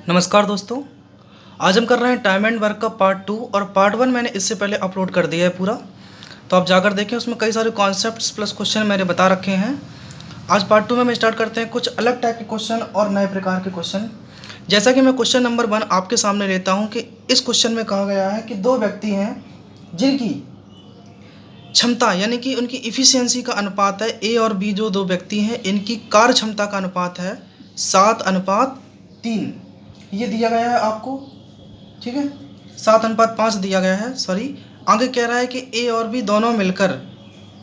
नमस्कार दोस्तों। आज हम कर रहे हैं टाइम एंड वर्क का पार्ट 2 और पार्ट 1 मैंने इससे पहले अपलोड कर दिया है पूरा, तो आप जाकर देखें। उसमें कई सारे कॉन्सेप्ट्स प्लस क्वेश्चन मैंने बता रखे हैं। आज पार्ट 2 में हम स्टार्ट करते हैं कुछ अलग टाइप के क्वेश्चन और नए प्रकार के क्वेश्चन। जैसा कि मैं क्वेश्चन नंबर 1 आपके सामने लेता हूँ कि इस क्वेश्चन में कहा गया है कि दो व्यक्ति हैं जिनकी क्षमता यानी कि उनकी इफ़िशियंसी का अनुपात है ए और बी। जो दो व्यक्ति हैं इनकी कार्य क्षमता का अनुपात है 7:3। ये दिया गया है आपको, ठीक है। 7:5 दिया गया है, सॉरी। आगे कह रहा है कि ए और बी दोनों मिलकर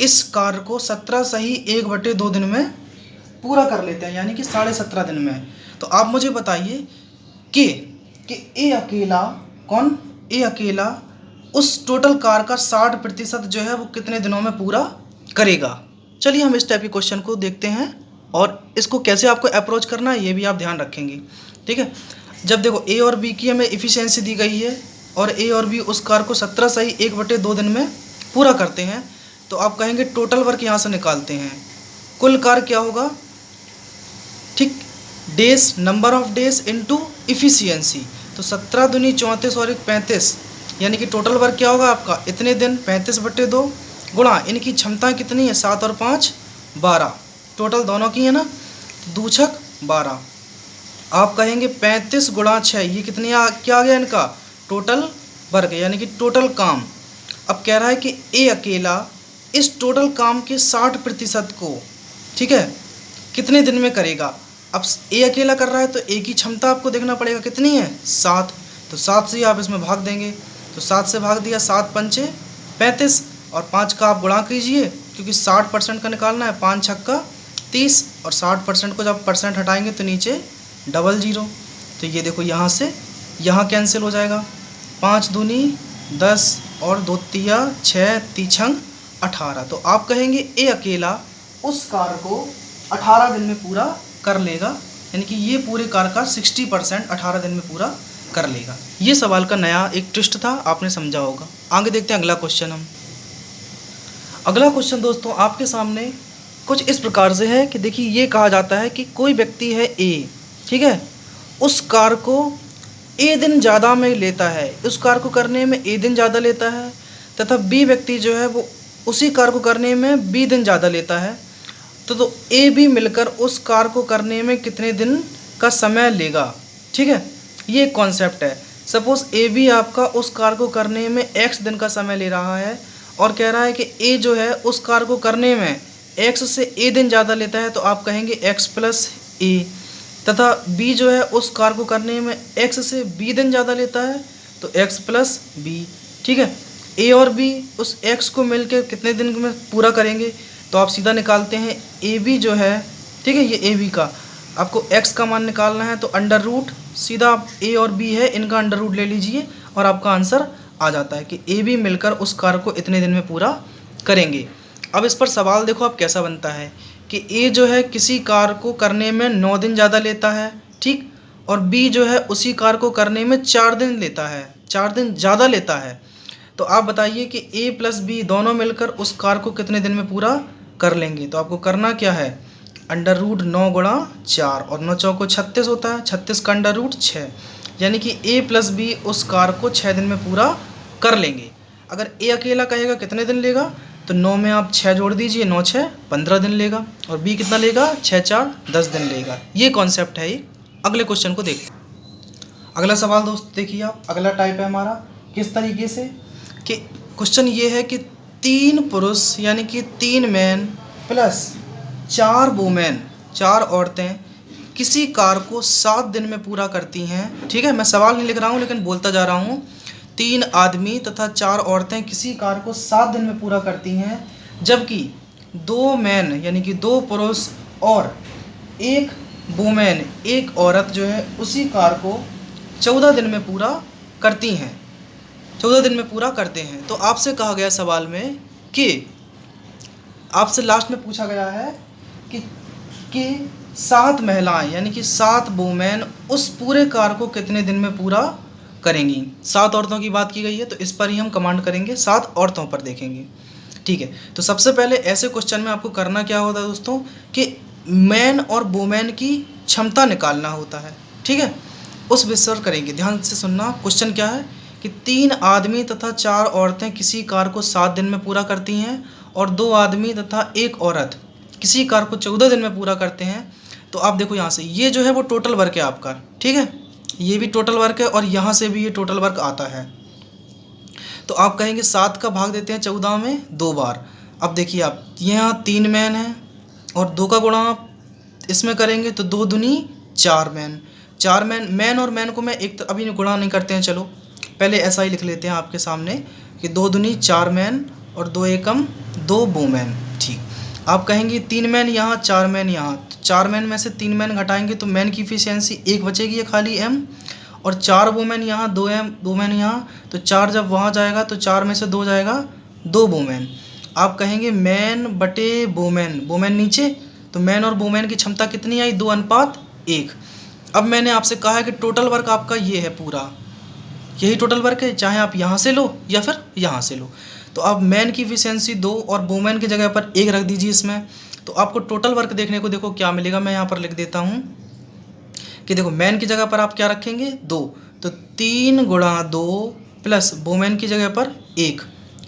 इस कार्य को 17 सही 1/2 दिन में पूरा कर लेते हैं, यानी कि 17.5 दिन में। तो आप मुझे बताइए कि ए अकेला, कौन? ए अकेला उस टोटल कार्य का 60% जो है वो कितने दिनों में पूरा करेगा। चलिए हम इस टाइप के क्वेश्चन को देखते हैं और इसको कैसे आपको अप्रोच करना है ये भी आप ध्यान रखेंगे, ठीक है। जब देखो ए और बी की हमें इफ़िशियंसी दी गई है और ए और बी उस कार्य को 17 सही 1/2 दिन में पूरा करते हैं, तो आप कहेंगे टोटल वर्क यहाँ से निकालते हैं। कुल कार्य क्या होगा, ठीक, days, number of days into efficiency. तो 17 दूनी 34 और 1 35, यानी कि टोटल वर्क क्या होगा आपका, इतने दिन 35/2 गुणा इनकी क्षमता कितनी है 7 और 5 12, टोटल दोनों की है ना, 2 छक 12। आप कहेंगे 35 गुणा 6, ये कितनी क्या आ गया इनका टोटल वर्क, यानी कि टोटल काम। अब कह रहा है कि ए अकेला इस टोटल काम के 60% को, ठीक है, कितने दिन में करेगा। अब ए अकेला कर रहा है तो ए की क्षमता आपको देखना पड़ेगा कितनी है 7, तो 7 से आप इसमें भाग देंगे। तो 7 से भाग दिया, 7 पंचे 35 और 5 का आप गुणा कीजिए क्योंकि 60% का निकालना है, 5 छक्का 30 और 60% को जब परसेंट हटाएंगे तो नीचे 00। तो ये देखो यहाँ से यहाँ कैंसिल हो जाएगा, 5 दूनी 10 और 2 तिया 6 तीछंग 18। तो आप कहेंगे ए अकेला उस कार्य को 18 दिन में पूरा कर लेगा, यानी कि ये पूरे कार्य का 60% 18 दिन में पूरा कर लेगा। ये सवाल का नया एक ट्विस्ट था, आपने समझा होगा। आगे देखते हैं अगला क्वेश्चन हम। अगला क्वेश्चन दोस्तों आपके सामने कुछ इस प्रकार से है कि देखिए, ये कहा जाता है कि कोई व्यक्ति है ए, ठीक है, उस कार्य को ए दिन ज़्यादा में लेता है, उस कार्य को करने में ए दिन ज़्यादा लेता है, तथा बी व्यक्ति जो है वो उसी कार्य को करने में बी दिन ज़्यादा लेता है। तो ए बी मिलकर उस कार्य को करने में कितने दिन का समय लेगा, ठीक है। ये एक कॉन्सेप्ट है। सपोज़ ए बी आपका उस कार्य को करने में एक्स दिन का समय ले रहा है और कह रहा है कि ए जो है उस कार्य को करने में एक्स से ए दिन ज़्यादा लेता है, तो आप कहेंगे एक्स प्लस ए। तथा बी जो है उस कार्य को करने में एक्स से बी दिन ज़्यादा लेता है, तो एक्स प्लस बी, ठीक है। ए और बी उस एक्स को मिलकर कितने दिन में पूरा करेंगे, तो आप सीधा निकालते हैं ए बी जो है, ठीक है, ये ए बी का आपको एक्स का मान निकालना है, तो अंडर रूट सीधा आप ए और बी है इनका अंडर रूट ले लीजिए और आपका आंसर आ जाता है कि ए बी मिलकर उस कार्य को इतने दिन में पूरा करेंगे। अब इस पर सवाल देखो अब कैसा बनता है कि ए जो है किसी कार्य को करने में 9 दिन ज़्यादा लेता है, ठीक, और बी जो है उसी कार्य को करने में 4 दिन लेता है, 4 दिन ज़्यादा लेता है। तो आप बताइए कि ए प्लस बी दोनों मिलकर उस कार्य को कितने दिन में पूरा कर लेंगे। तो आपको करना क्या है, अंडर रूट 9 गुणा 4 और 9 चौको 36 होता है, 36 का अंडर रूट 6, यानी कि ए प्लस बी उस कार्य को 6 दिन में पूरा कर लेंगे। अगर ए अकेला कहेगा कितने दिन लेगा, तो 9 में आप 6 जोड़ दीजिए, 9 6 15 दिन लेगा, और बी कितना लेगा 6 4 10 दिन लेगा। ये कॉन्सेप्ट है। अगले क्वेश्चन को देखते हैं। अगला सवाल दोस्त देखिए आप, अगला टाइप है हमारा किस तरीके से कि क्वेश्चन ये है कि 3 पुरुष यानी कि 3 मैन प्लस 4 वुमेन, 4 औरतें किसी कार्य को 7 दिन में पूरा करती हैं, ठीक है। मैं सवाल नहीं लिख रहा हूँ लेकिन बोलता जा रहा हूँ। 3 आदमी तथा 4 औरतें किसी कार्य को 7 दिन में पूरा करती हैं, जबकि 2 मैन यानी कि 2 पुरुष और 1 वुमेन, 1 औरत जो है उसी कार्य को 14 दिन में पूरा करती हैं, 14 दिन में पूरा करते हैं। तो आपसे कहा गया सवाल में कि आपसे लास्ट में पूछा गया है कि 7 महिलाएं यानी कि 7 वुमेन उस पूरे कार्य को कितने दिन में पूरा करेंगी। 7 औरतों की बात की गई है तो इस पर ही हम कमांड करेंगे, 7 औरतों पर देखेंगे, ठीक है। तो सबसे पहले ऐसे क्वेश्चन में आपको करना क्या होता है दोस्तों कि मैन और वुमेन की क्षमता निकालना होता है, ठीक है। उस विषय पर करेंगे। ध्यान से सुनना, क्वेश्चन क्या है कि 3 आदमी तथा 4 औरतें किसी कार्य को 7 दिन में पूरा करती हैं और 2 आदमी तथा 1 औरत किसी कार्य को 14 दिन में पूरा करते हैं। तो आप देखो यहाँ से ये जो है वो टोटल वर्क है आपका, ठीक है, ये भी टोटल वर्क है और यहाँ से भी ये टोटल वर्क आता है। तो आप कहेंगे 7 का भाग देते हैं 14 में 2 बार। अब देखिए आप यहाँ 3 मैन है और 2 का गुणा आप इसमें करेंगे तो 2 दूनी 4 मैन। 4 मैन और मैन को मैं एक अभी गुणा नहीं करते हैं, चलो पहले ऐसा ही लिख लेते हैं आपके सामने कि 2 दूनी 4 मैन और 2 एकम 2 वूमेन। ठीक, आप कहेंगे 3 मैन यहाँ 4 मैन यहाँ, तो 4 मैन में से 3 मैन घटाएंगे तो मैन की इफिशियंसी 1 बचेगी, ये खाली एम, और 4 वूमेन यहाँ 2 एम 2 मैन यहाँ, तो 4 जब वहाँ जाएगा तो 4 में से 2 जाएगा 2 वूमेन। आप कहेंगे मैन बटे वूमेन, वूमेन नीचे, तो मैन और वूमेन की क्षमता कितनी आई 2:1। अब मैंने आपसे कहा है कि टोटल वर्क आपका ये है पूरा, यही टोटल वर्क है, चाहे आप यहाँ से लो या फिर यहाँ से लो। तो आप मैन की इफिशियंसी 2 और वूमेन की जगह पर 1 रख दीजिए इसमें, तो आपको टोटल वर्क देखने को देखो क्या मिलेगा। मैं यहाँ पर लिख देता हूँ कि देखो मैन की जगह पर आप क्या रखेंगे 2, तो 3 गुणा 2 प्लस वूमेन की जगह पर 1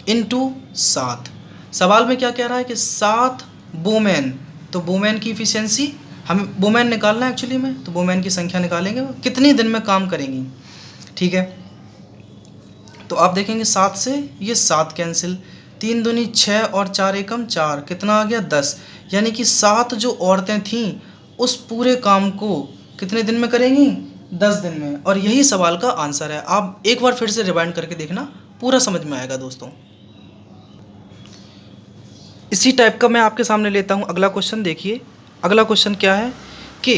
इंटू 7। सवाल में क्या कह रहा है कि 7 वूमेन, तो वूमेन की इफिशियंसी हमें वूमेन निकालना है एक्चुअली में, तो वूमेन की संख्या निकालेंगे वो कितनी दिन में काम करेंगी, ठीक है। तो आप देखेंगे 7 से ये 7 कैंसिल, 3 दूनी 6 और 4 एकम 4, कितना आ गया 10। यानी कि 7 जो औरतें थीं उस पूरे काम को कितने दिन में करेंगी 10 दिन में, और यही सवाल का आंसर है। आप एक बार फिर से रिवाइंड करके देखना, पूरा समझ में आएगा दोस्तों। इसी टाइप का मैं आपके सामने लेता हूँ अगला क्वेश्चन। देखिए अगला क्वेश्चन क्या है कि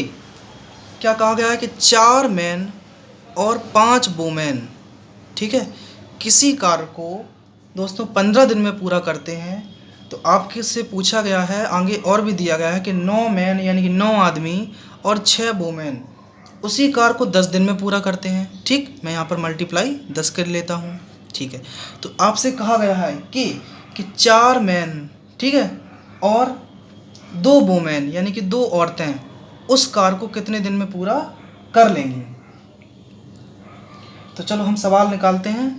क्या कहा गया है कि 4 मैन और 5 वूमेन, ठीक है, किसी कार्य को दोस्तों 15 दिन में पूरा करते हैं। तो आपके से पूछा गया है, आगे और भी दिया गया है कि 9 मैन यानी कि 9 आदमी और 6 वूमेन उसी कार्य को 10 दिन में पूरा करते हैं। ठीक, मैं यहाँ पर मल्टीप्लाई 10 कर लेता हूँ, ठीक है। तो आपसे कहा गया है कि 4 मैन, ठीक है, और 2 वूमेन यानी कि 2 औरतें उस कार्य को कितने दिन में पूरा कर लेंगी। तो चलो हम सवाल निकालते हैं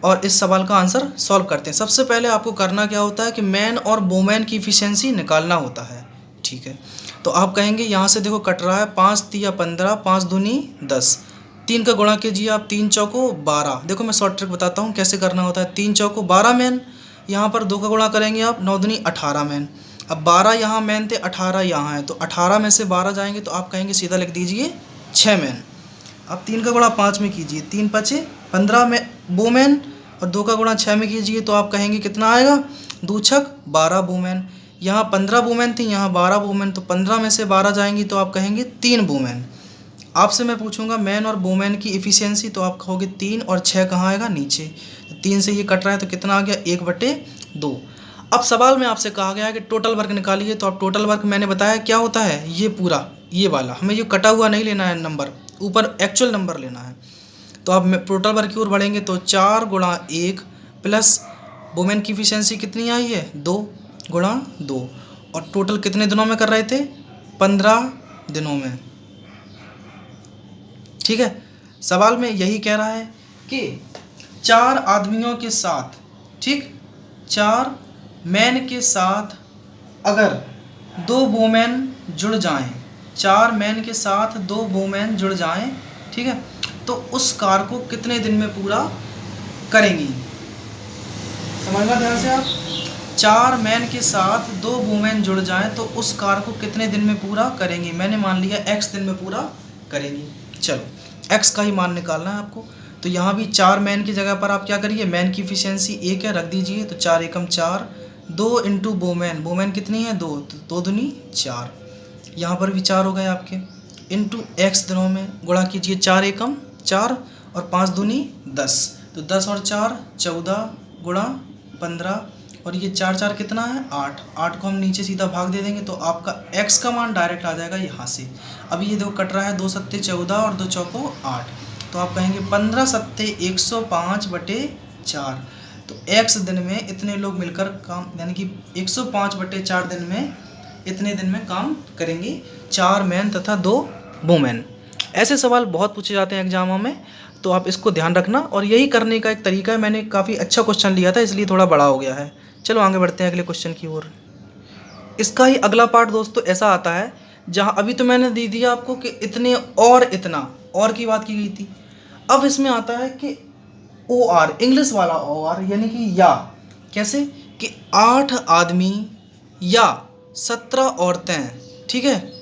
और इस सवाल का आंसर सॉल्व करते हैं। सबसे पहले आपको करना क्या होता है कि मैन और वूमेन की इफिशियंसी निकालना होता है, ठीक है। तो आप कहेंगे यहाँ से देखो कट रहा है 5 तिया 15, 5 दूनी 10, 3 का गुणा कीजिए आप, 3 चौको 12। देखो मैं शॉर्ट ट्रिक बताता हूँ कैसे करना होता है। 3 चौको 12 मैन, यहाँ पर 2 का गुणा करेंगे आप, 9 दूनी 18 मैन। अब 12 यहाँ मैन थे, 18 यहाँ है, तो 18 में से 12 जाएंगे तो आप कहेंगे सीधा लिख दीजिए 6 मैन। अब 3 का गुणा 5 में कीजिए, 3 पचे 15 में वूमेन, और 2 का गुणा 6 में कीजिए तो आप कहेंगे कितना आएगा 2 छक 12 वूमेन। यहाँ 15 वूमेन थी, यहाँ 12 वूमेन, तो 15 में से 12 जाएंगी तो आप कहेंगे 3 वूमेन। आपसे मैं पूछूंगा मैन और वूमेन की इफिशियंसी, तो आप कहोगे 3 और 6 कहाँ आएगा नीचे, 3 से ये कट रहा है तो कितना आ गया 1/2। अब सवाल में आपसे कहा गया है कि टोटल वर्क निकालिए। तो आप टोटल वर्क मैंने बताया क्या होता है, ये पूरा ये वाला, हमें ये कटा हुआ नहीं लेना है नंबर, ऊपर एक्चुअल नंबर लेना है। तो अब टोटल वर्क की ओर बढ़ेंगे तो 4 गुणा 1 प्लस वुमेन की इफिशियंसी कितनी आई है 2 गुणा 2, और टोटल कितने दिनों में कर रहे थे 15 दिनों में, ठीक है। सवाल में यही कह रहा है कि 4 आदमियों के साथ, ठीक, 4 मैन के साथ अगर 2 वुमेन जुड़ जाएं, 4 मैन के साथ 2 वुमेन जुड़ जाएं, ठीक है, तो उस कार्य को कितने दिन में पूरा करेंगी। समझना ध्यान से आप, 4 मैन के साथ 2 वुमेन जुड़ जाएं तो उस कार्य को कितने दिन में पूरा करेंगी। मैंने मान लिया x दिन में पूरा करेंगी। चलो x का ही मान निकालना है आपको। तो यहाँ भी 4 मैन की जगह पर आप क्या करिए, मैन की इफिशियंसी 1 है, रख दीजिए, तो 4 एकम 4, 2 इंटू वुमेन, वुमेन कितनी है 2, तो 2 दूनी 4, यहाँ पर भी 4 हो गए आपके, इंटू x दिनों में गुणा कीजिए, 4 एकम 4 और 5 दूनी 10, तो 10 और 4 14 गुणा 15, और ये 4 4 कितना है 8, 8 को हम नीचे सीधा भाग दे देंगे तो आपका x का मान डायरेक्ट आ जाएगा यहाँ से। अब ये देखो कट रहा है 2 सत्ते 14 और 2 चौको 8, तो आप कहेंगे 15 सत्ते 105/4, तो x दिन में इतने लोग मिलकर काम, यानी कि 105/4 दिन में इतने दिन में काम करेंगे 4 मैन तथा 2 वुमेन। ऐसे सवाल बहुत पूछे जाते हैं एग्जामों में, तो आप इसको ध्यान रखना। और यही करने का एक तरीका है, मैंने काफ़ी अच्छा क्वेश्चन लिया था इसलिए थोड़ा बड़ा हो गया है। चलो आगे बढ़ते हैं अगले क्वेश्चन की ओर। इसका ही अगला पार्ट दोस्तों ऐसा आता है, जहाँ अभी तो मैंने दे दिया आपको कि इतने और इतना, और की बात की गई थी। अब इसमें आता है कि ओ आर, इंग्लिश वाला ओ आर, यानी कि या। कैसे कि 8 आदमी या 17 औरतें, ठीक है,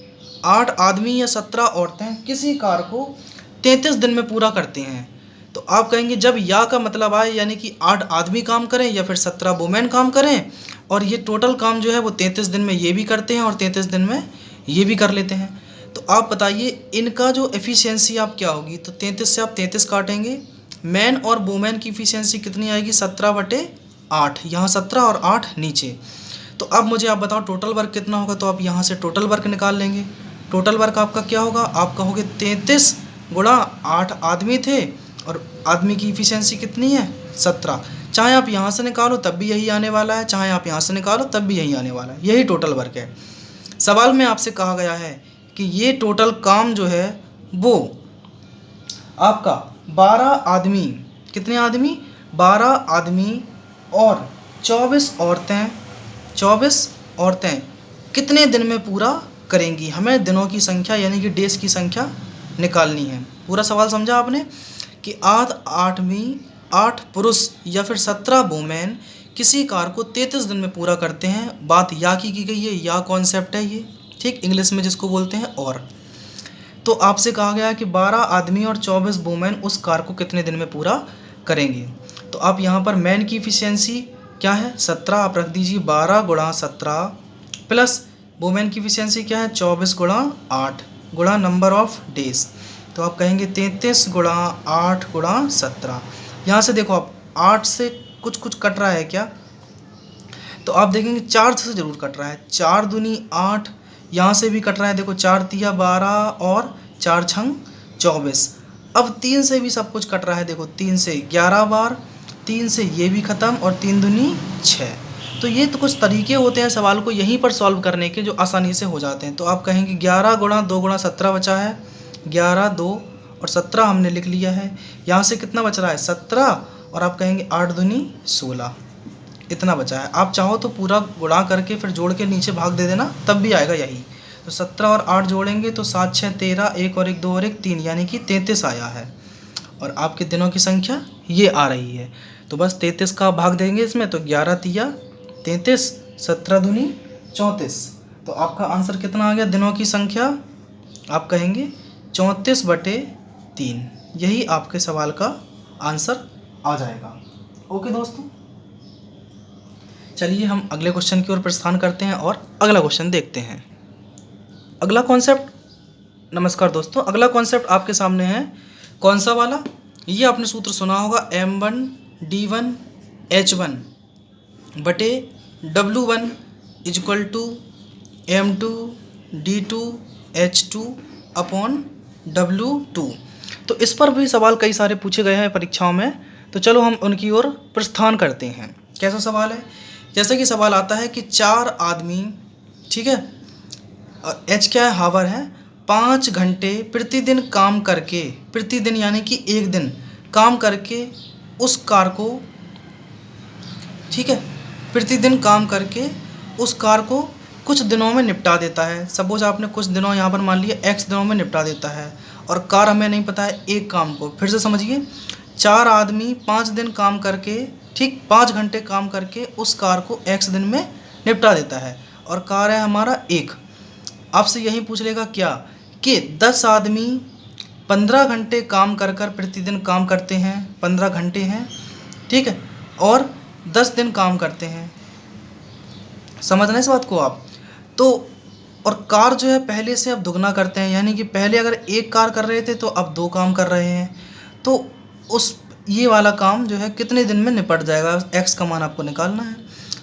8 आदमी या 17 औरतें किसी कार्य को 33 दिन में पूरा करती हैं। तो आप कहेंगे जब या का मतलब आए, यानी कि 8 आदमी काम करें या फिर 17 वुमेन काम करें, और ये टोटल काम जो है वो 33 दिन में ये भी करते हैं और 33 दिन में ये भी कर लेते हैं। तो आप बताइए इनका जो एफिशिएंसी आप क्या होगी। तो 33 से आप 33 काटेंगे, मैन और वुमेन की एफिशिएंसी कितनी आएगी, 17/8, यहाँ 17 और 8 नीचे। तो अब मुझे आप बताओ टोटल वर्क कितना होगा। तो आप यहाँ से टोटल वर्क निकाल लेंगे। टोटल वर्क आपका क्या होगा, आप कहोगे 33 गुणा 8 आदमी थे और आदमी की इफिशियंसी कितनी है, 17। चाहे आप यहाँ से निकालो तब भी यही आने वाला है, चाहे आप यहाँ से निकालो तब भी यही आने वाला है, यही टोटल वर्क है। सवाल में आपसे कहा गया है कि ये टोटल काम जो है वो आपका 12 आदमी, कितने आदमी, 12 आदमी और 24 औरतें कितने दिन में पूरा करेंगी। हमें दिनों की संख्या यानी कि डेज की संख्या निकालनी है। पूरा सवाल समझा आपने कि 8 पुरुष या फिर 17 वुमेन किसी कार्य को 33 दिन में पूरा करते हैं। बात या की गई है, या कॉन्सेप्ट है ये, ठीक, इंग्लिश में जिसको बोलते हैं और। तो आपसे कहा गया कि 12 आदमी और 24 वुमेन उस कार्य को कितने दिन में पूरा करेंगे। तो आप यहाँ पर मैन की इफिशियंसी क्या है, 17, आप रख दीजिए 12 गुणा 17 प्लस वुमेन की इफिशियंसी क्या है, 24 गुणा 8 गुणा नंबर ऑफ डेज। तो आप कहेंगे 33 गुणा 8 गुणा 17। यहाँ से देखो आप 8 से कुछ कट रहा है क्या, तो आप देखेंगे 4 से ज़रूर कट रहा है, 4 दूनी 8, यहाँ से भी कट रहा है, देखो 4 तिया 12 और 4 छंग 24। अब 3 से भी सब कुछ कट रहा है, देखो 3 से 11 बार, 3 से ये भी ख़त्म और 3 दूनी 6। तो ये तो कुछ तरीके होते हैं सवाल को यहीं पर सॉल्व करने के जो आसानी से हो जाते हैं। तो आप कहेंगे 11 गुणा 2 गुणा 17 बचा है, 11 2 और 17 हमने लिख लिया है। यहाँ से कितना बच रहा है, 17, और आप कहेंगे 8 दूनी 16, इतना बचा है। आप चाहो तो पूरा गुणा करके फिर जोड़ के नीचे भाग दे देना, तब भी आएगा यही। तो 17 और 8 जोड़ेंगे तो 7 6 13, 1 और 1 2 और 1 3, यानी कि 33 आया है। और आपके दिनों की संख्या ये आ रही है। तो बस 33 का भाग देंगे इसमें, तो 11 तिया 33, 17 दूनी 34। तो आपका आंसर कितना आ गया, दिनों की संख्या आप कहेंगे 34/3। यही आपके सवाल का आंसर आ जाएगा। ओके दोस्तों, चलिए हम अगले क्वेश्चन की ओर प्रस्थान करते हैं और अगला क्वेश्चन देखते हैं। अगला कॉन्सेप्ट, नमस्कार दोस्तों, अगला कॉन्सेप्ट आपके सामने है कौन सा वाला, ये आपने सूत्र सुना होगा M1D1H1 बटे W1 equal to M2D2H2 upon W2। तो इस पर भी सवाल कई सारे पूछे गए हैं परीक्षाओं में, तो चलो हम उनकी ओर प्रस्थान करते हैं। कैसा सवाल है, जैसे कि सवाल आता है कि 4 आदमी, ठीक है, H क्या है, हावर है, 5 घंटे प्रतिदिन काम करके, प्रतिदिन यानी कि एक दिन काम करके उस कार्य को, ठीक है, प्रतिदिन काम करके उस कार्य को कुछ दिनों में निपटा देता है। सपोज आपने कुछ दिनों यहाँ पर मान लिया X दिनों में निपटा देता है, और कार्य हमें नहीं पता है एक काम को। फिर से समझिए, 4 आदमी 5 दिन काम करके, ठीक, 5 घंटे काम करके उस कार्य को X दिन में निपटा देता है, और कार्य है हमारा 1। आपसे यही पूछ लेगा क्या कि 10 आदमी 15 घंटे काम कर प्रतिदिन काम करते हैं, 15 घंटे हैं, ठीक है, और 10 दिन काम करते हैं। समझना इस बात को आप। तो और कार जो है पहले से अब दुगना करते हैं, यानी कि पहले अगर एक कार कर रहे थे तो अब 2 काम कर रहे हैं। तो उस ये वाला काम जो है कितने दिन में निपट जाएगा, X का मान आपको निकालना है।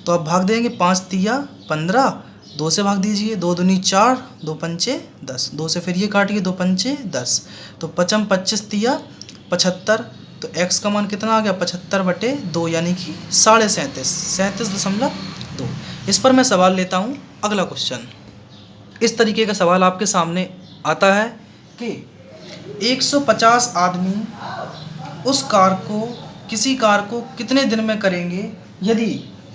तो आप भाग देंगे 5 तिया 15, 2 से भाग दीजिए, 2 दूनी 4, 2 पंचे 10, 2 से फिर ये काटिए, 2 पंचे 10, तो 5 25 तिया 75। तो X का मान कितना आ गया, 75/2, यानी कि 37.5, 37.2। इस पर मैं सवाल लेता हूँ अगला क्वेश्चन। इस तरीके का सवाल आपके सामने आता है कि 150 आदमी किसी कार को कितने दिन में करेंगे यदि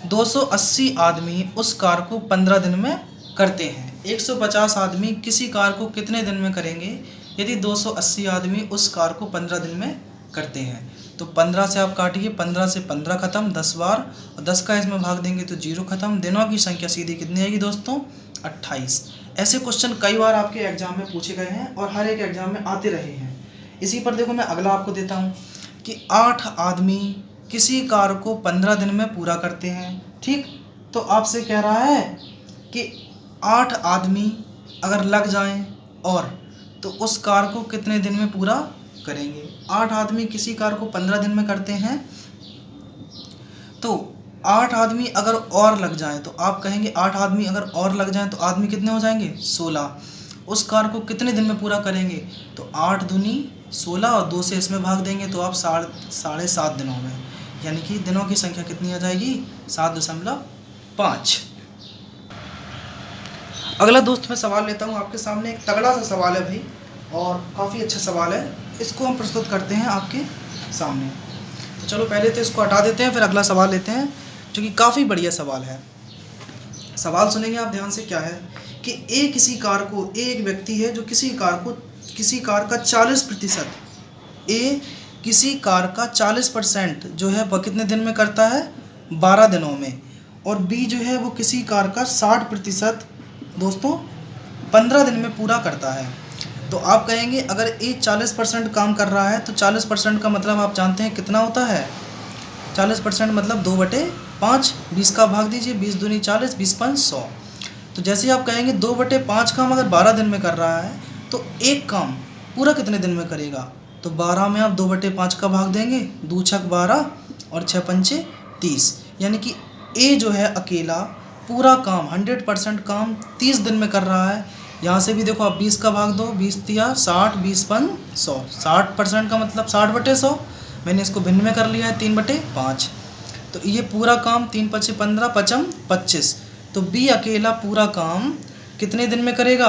280 आदमी उस कार को 15 दिन में करते हैं। 150 आदमी किसी कार को कितने दिन में करेंगे यदि 280 आदमी उस कार को 15 दिन में करते हैं। तो 15 से आप काटिए, 15 से 15 खत्म, 10 बार, और 10 का इसमें भाग देंगे तो 0 खत्म। दिनों की संख्या सीधी कितनी आएगी दोस्तों? 28। ऐसे क्वेश्चन कई बार आपके एग्जाम में पूछे गए हैं और हर एक एग्जाम में आते रहे हैं। इसी पर देखो मैं अगला आपको देता हूँ कि 8 आदमी किसी कार को 15 दिन में पूरा करते हैं। ठीक, तो आपसे कह रहा है कि 8 आदमी अगर लग जाएं और तो उस कार को कितने दिन में पूरा करेंगे। 8 आदमी किसी कार को 15 दिन में करते हैं, तो 8 आदमी अगर और लग जाएं तो आप कहेंगे 8 आदमी अगर और लग जाएं तो आदमी कितने हो जाएंगे? 16। उस कार को कितने दिन में पूरा करेंगे? तो 8 दूनी 16 और 2 से इसमें भाग देंगे तो आप 7.5 दिनों में, यानी कि दिनों की संख्या कितनी आ जाएगी? 7.5। अगला दोस्त मैं सवाल लेता हूँ आपके सामने। एक तगड़ा सा सवाल है भाई और काफ़ी अच्छा सवाल है, इसको हम प्रस्तुत करते हैं आपके सामने। तो चलो पहले तो इसको हटा देते हैं, फिर अगला सवाल लेते हैं जो कि काफ़ी बढ़िया सवाल है। सवाल सुनेंगे आप ध्यान से। क्या है कि एक व्यक्ति है जो किसी कार का 40%, ए किसी कार का 40% जो है वह कितने दिन में करता है? 12 दिनों में। और बी जो है वो किसी कार का 60% दोस्तों 15 दिन में पूरा करता है। तो आप कहेंगे अगर ए 40% काम कर रहा है तो 40% का मतलब आप जानते हैं कितना होता है? 40% मतलब 2/5। 20 का भाग दीजिए, 20 दूनी 40, 20 5 100। तो जैसे आप कहेंगे 2/5 काम अगर 12 दिन में कर रहा है तो एक काम पूरा कितने दिन में करेगा? तो 12 में आप 2/5 का भाग देंगे, 2 छक 12 और 6 पंचे 30, यानी कि ए जो है अकेला पूरा काम 100% काम 30 दिन में कर रहा है। यहाँ से भी देखो आप 20 का भाग दो, 20 दिया 60, 20 5 100। 60% का मतलब 60/100। मैंने इसको भिन्न में कर लिया है 3/5। तो ये पूरा काम 3 5 15 5 25। तो बी अकेला पूरा काम कितने दिन में करेगा?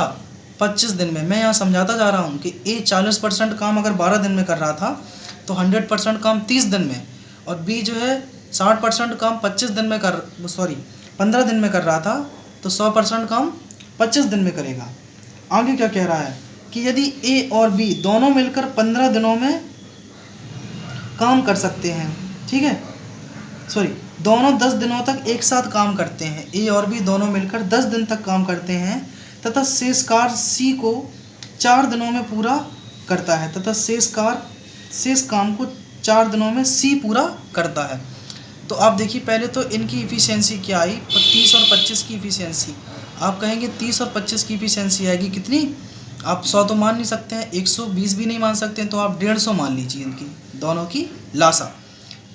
25 दिन में। मैं यहाँ समझाता जा रहा हूँ कि ए 40% काम अगर 12 दिन में कर रहा था तो 100% काम 30 दिन में, और बी जो है 60% काम 15 दिन में कर रहा था तो 100% काम 25 दिन में करेगा। आगे क्या कह रहा है कि यदि ए और बी दोनों मिलकर 15 दिनों में काम कर सकते हैं, ठीक है, दोनों 10 दिनों तक एक साथ काम करते हैं, ए और बी दोनों मिलकर 10 दिन तक काम करते हैं तथा शेष कार सी को 4 दिनों में पूरा करता है, तथा शेष काम को 4 दिनों में सी पूरा करता है। तो आप देखिए पहले तो इनकी इफ़िशियंसी क्या आई? 30 और 25 की इफ़िशियंसी। आप कहेंगे 30 और 25 की इफ़िशियंसी आएगी कितनी? आप 100 तो मान नहीं सकते हैं, 120 भी नहीं मान सकते हैं, तो आप 150 मान लीजिए इनकी दोनों की लासा।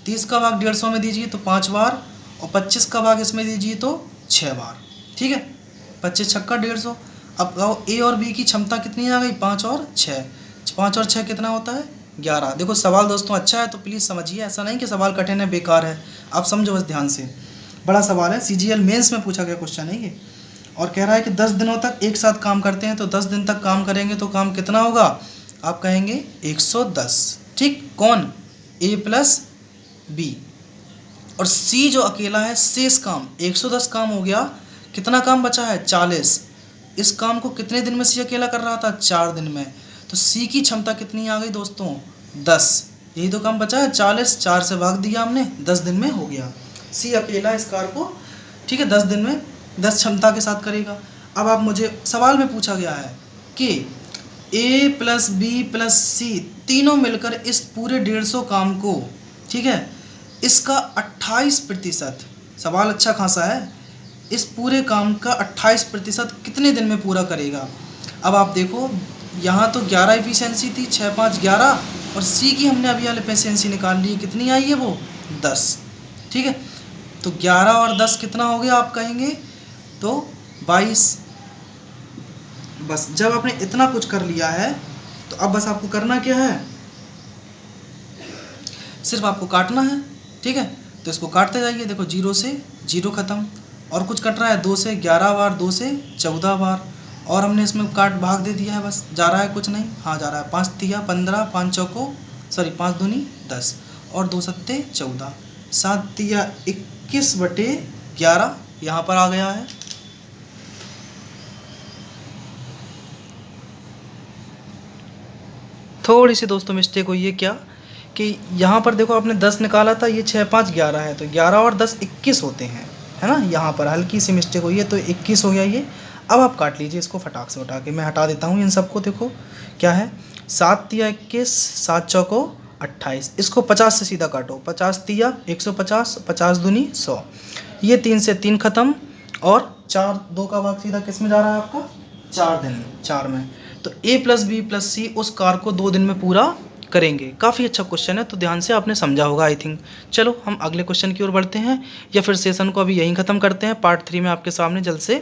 30 का भाग 150 में दीजिए तो 5 बार, और 25 का भाग इसमें दीजिए तो 6 बार। ठीक है, 25 छक्का 150। अब कहो ए और बी की क्षमता कितनी आ गई? 5 और 6। 5 और 6 कितना होता है? 11। देखो सवाल दोस्तों अच्छा है तो प्लीज़ समझिए, ऐसा नहीं कि सवाल कठिन है बेकार है, आप समझो बस ध्यान से। बड़ा सवाल है, CGL मेंस में पूछा गया क्वेश्चन है ये। और कह रहा है कि 10 दिनों तक एक साथ काम करते हैं, तो 10 दिन तक काम करेंगे तो काम कितना होगा? आप कहेंगे 110। ठीक, कौन? A plus B. और सी जो अकेला है शेष काम 110 काम हो गया, कितना काम बचा है? 40। इस काम को कितने दिन में सी अकेला कर रहा था? 4 दिन में। तो सी की क्षमता कितनी आ गई दोस्तों? 10। यही तो काम बचा है, 40, 4 से भाग दिया हमने, 10 दिन में हो गया। सी अकेला इस कार को, ठीक है, 10 दिन में 10 क्षमता के साथ करेगा। अब आप मुझे सवाल में पूछा गया है कि ए प्लस बी प्लस सी तीनों मिलकर इस पूरे 150 काम को, ठीक है, इसका 28%, सवाल अच्छा खासा है, इस पूरे काम का 28% कितने दिन में पूरा करेगा? अब आप देखो यहाँ तो 11 एफिशिएंसी थी, 6 5 11, और सी की हमने अभी वाले एफिशिएंसी निकाल ली, कितनी आई है वो? 10। ठीक है, तो 11 और 10 कितना हो गया आप कहेंगे? तो 22। बस जब आपने इतना कुछ कर लिया है तो अब बस आपको करना क्या है? सिर्फ आपको काटना है। ठीक है, तो इसको काटते जाइए। देखो 0 से 0 ख़त्म, और कुछ कट रहा है 2 से 11 बार, 2 से 14 बार, और हमने इसमें काट भाग दे दिया है, बस जा रहा है कुछ नहीं, हाँ जा रहा है 5 तिया 15, 5 चौको सॉरी 5 दूनी 10 और 2 सत्ते 14, 7 तिया 21/11 यहाँ पर आ गया है। थोड़ी सी दोस्तों मिस्टेक हुई है क्या कि यहाँ पर देखो आपने 10 निकाला था, ये 6 5 11 है, तो 11 और 10 21 होते हैं, है ना। यहाँ पर हल्की सी मिस्टेक हुई है तो 21 हो गया ये। अब आप काट लीजिए इसको फटाक से उठा के, मैं हटा देता हूँ इन सबको। देखो क्या है, 7 तिया 21, 7 चौको 28, इसको 50 से सीधा काटो, 50 तिया 150, 50 दूनी 100, ये 3 से 3 खत्म और 4 2 का भाग सीधा किस में जा रहा है आपका 4 दिन 4 में। तो A+B+C उस कार को 2 दिन में पूरा करेंगे। काफ़ी अच्छा क्वेश्चन है, तो ध्यान से आपने समझा होगा आई थिंक। चलो हम अगले क्वेश्चन की ओर बढ़ते हैं या फिर सेशन को अभी यहीं ख़त्म करते हैं। पार्ट 3 में आपके सामने जल्द से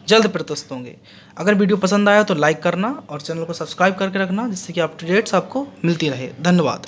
जल्द प्रस्तुत होंगे। अगर वीडियो पसंद आया तो लाइक करना और चैनल को सब्सक्राइब करके रखना, जिससे कि अपडेट्स आपको मिलती रहे। धन्यवाद।